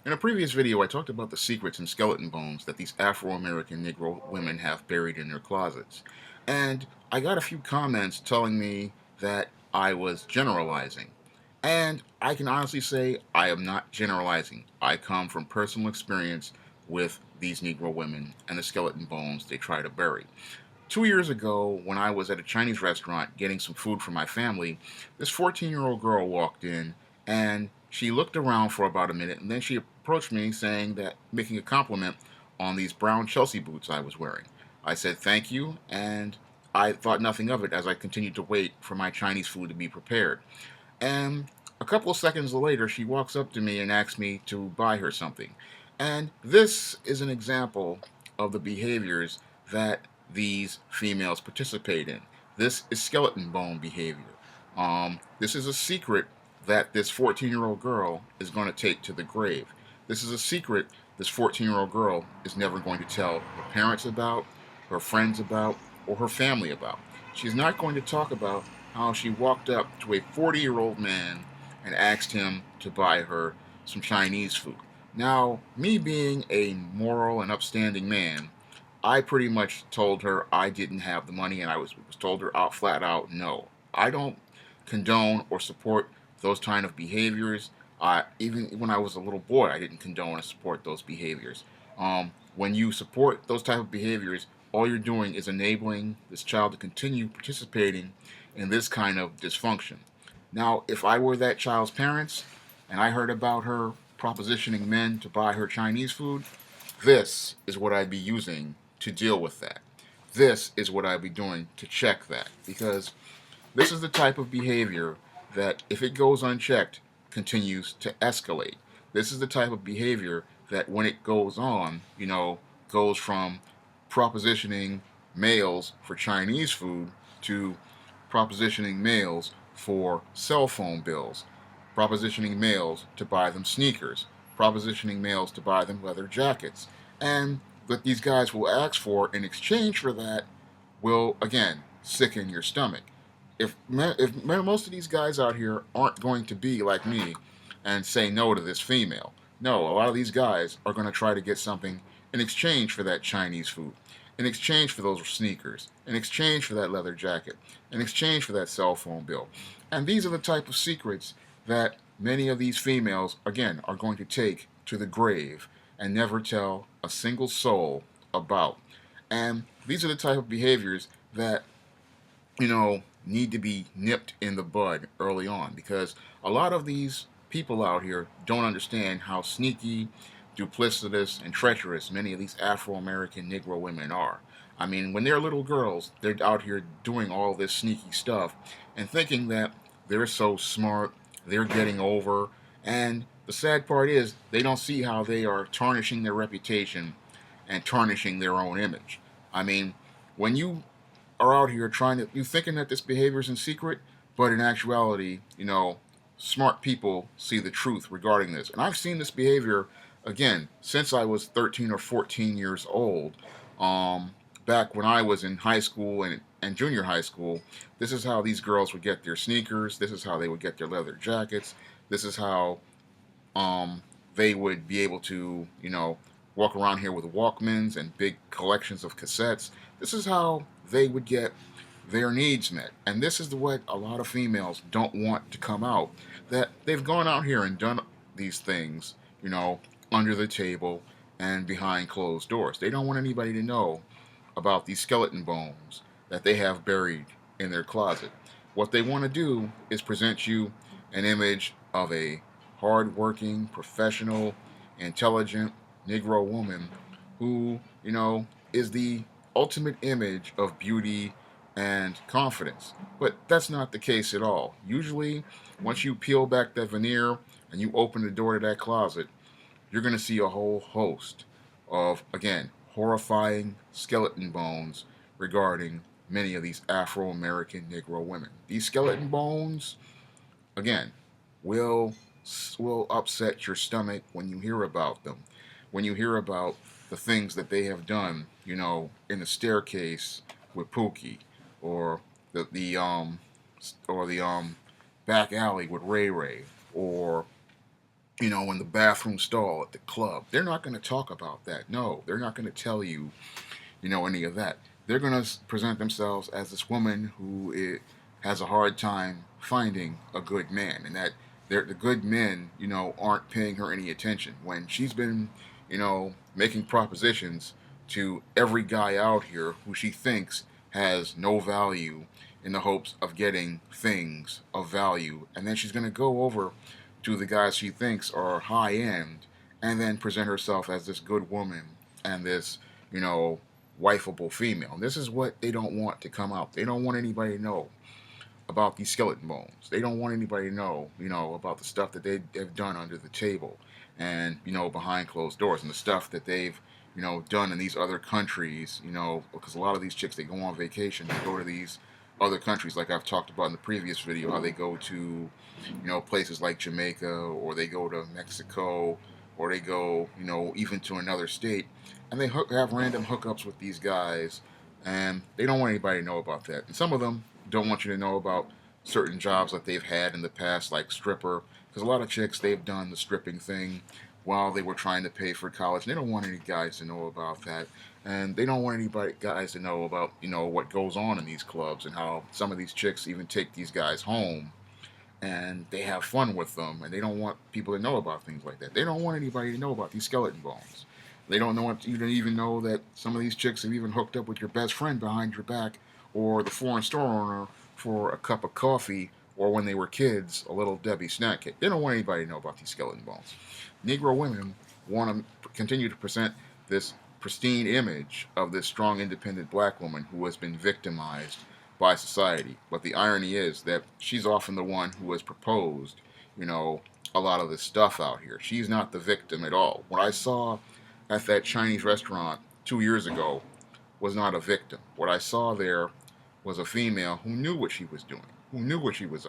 In a previous video, I talked about the secrets and skeleton bones that these Afro-American Negro women have buried in their closets. And I got a few comments telling me that I was generalizing. And I can honestly say I am not generalizing. I come from personal experience with these Negro women and the skeleton bones they try to bury. 2 years ago, when I was at a Chinese restaurant getting some food for my family, this 14-year-old girl walked in and she looked around for about a minute and then she approached me saying that, making a compliment on these brown Chelsea boots I was wearing. I said thank you and I thought nothing of it as I continued to wait for my Chinese food to be prepared. And a couple of seconds later, she walks up to me and asks me to buy her something. And this is an example of the behaviors that these females participate in. This is skeleton bone behavior. This is a secret that this 14-year-old girl is going to take to the grave. This is a secret this 14-year-old girl is never going to tell her parents about, her friends about, or her family about. She's not going to talk about how she walked up to a 40-year-old man and asked him to buy her some Chinese food. Now, me being a moral and upstanding man, I pretty much told her I didn't have the money, and I was told her out flat out, no, I don't condone or support those kind of behaviors. Even when I was a little boy, I didn't condone and support those behaviors. When you support those type of behaviors, all you're doing is enabling this child to continue participating in this kind of dysfunction. Now, if I were that child's parents and I heard about her propositioning men to buy her Chinese food, this is what I'd be using to deal with that. This is what I'd be doing to check that. Because this is the type of behavior that, if it goes unchecked, continues to escalate. This is the type of behavior that, when it goes on, goes from propositioning males for Chinese food to propositioning males for cell phone bills, propositioning males to buy them sneakers, propositioning males to buy them leather jackets. And what these guys will ask for in exchange for that will, again, sicken your stomach. If most of these guys out here aren't going to be like me and say no to this female, no, a lot of these guys are going to try to get something in exchange for that Chinese food, in exchange for those sneakers, in exchange for that leather jacket, in exchange for that cell phone bill. And these are the type of secrets that many of these females, again, are going to take to the grave and never tell a single soul about. And these are the type of behaviors that, need to be nipped in the bud early on, because a lot of these people out here don't understand how sneaky, duplicitous, and treacherous many of these Afro-American Negro women are. I mean, when they're little girls, they're out here doing all this sneaky stuff and thinking that they're so smart, they're getting over, and the sad part is they don't see how they are tarnishing their reputation and tarnishing their own image. I mean, when you are out here you thinking that this behavior is in secret, but in actuality, smart people see the truth regarding this. And I've seen this behavior, again, since I was 13 or 14 years old. Back when I was in high school and junior high school, this is how these girls would get their sneakers. This is how they would get their leather jackets. This is how they would be able to, walk around here with Walkmans and big collections of cassettes. This is how they would get their needs met. And this is what a lot of females don't want to come out. That they've gone out here and done these things, under the table and behind closed doors. They don't want anybody to know about these skeleton bones that they have buried in their closet. What they want to do is present you an image of a hardworking, professional, intelligent Negro woman who, is the ultimate image of beauty and confidence. But that's not the case at all. Usually, once you peel back that veneer and you open the door to that closet, you're going to see a whole host of, again, horrifying skeleton bones regarding many of these Afro-American Negro women. These skeleton bones, again, will upset your stomach when you hear about them. When you hear about the things that they have done, in the staircase with Pookie, or the back alley with Ray Ray, or in the bathroom stall at the club. They're not going to talk about that. No, they're not going to tell you, any of that. They're going to present themselves as this woman who has a hard time finding a good man, and that the good men, aren't paying her any attention when she's been, making propositions to every guy out here who she thinks has no value in the hopes of getting things of value. And then she's going to go over to the guys she thinks are high end and then present herself as this good woman and this, you know, wifeable female. And this is what they don't want to come out. They don't want anybody to know about these skeleton bones. They don't want anybody to know, about the stuff that they've done under the table and, behind closed doors and the stuff that they've, done in these other countries, because a lot of these chicks, they go on vacation, they go to these other countries, like I've talked about in the previous video, how they go to, places like Jamaica, or they go to Mexico, or they go, even to another state, and they have random hookups with these guys, and they don't want anybody to know about that. And some of them don't want you to know about certain jobs that they've had in the past, like stripper, because a lot of chicks, they've done the stripping thing while they were trying to pay for college. And they don't want any guys to know about that, and they don't want anybody guys to know about what goes on in these clubs and how some of these chicks even take these guys home and they have fun with them, and they don't want people to know about things like that. They don't want anybody to know about these skeleton bones. They don't want you to even know that some of these chicks have even hooked up with your best friend behind your back, or the foreign store owner for a cup of coffee, or when they were kids, a little Debbie snack cake. They don't want anybody to know about these skeleton bones. Negro women want to continue to present this pristine image of this strong, independent black woman who has been victimized by society. But the irony is that she's often the one who has proposed, you know, a lot of this stuff out here. She's not the victim at all. What I saw at that Chinese restaurant 2 years ago was not a victim. What I saw there was a female who knew what she was doing, who knew what she was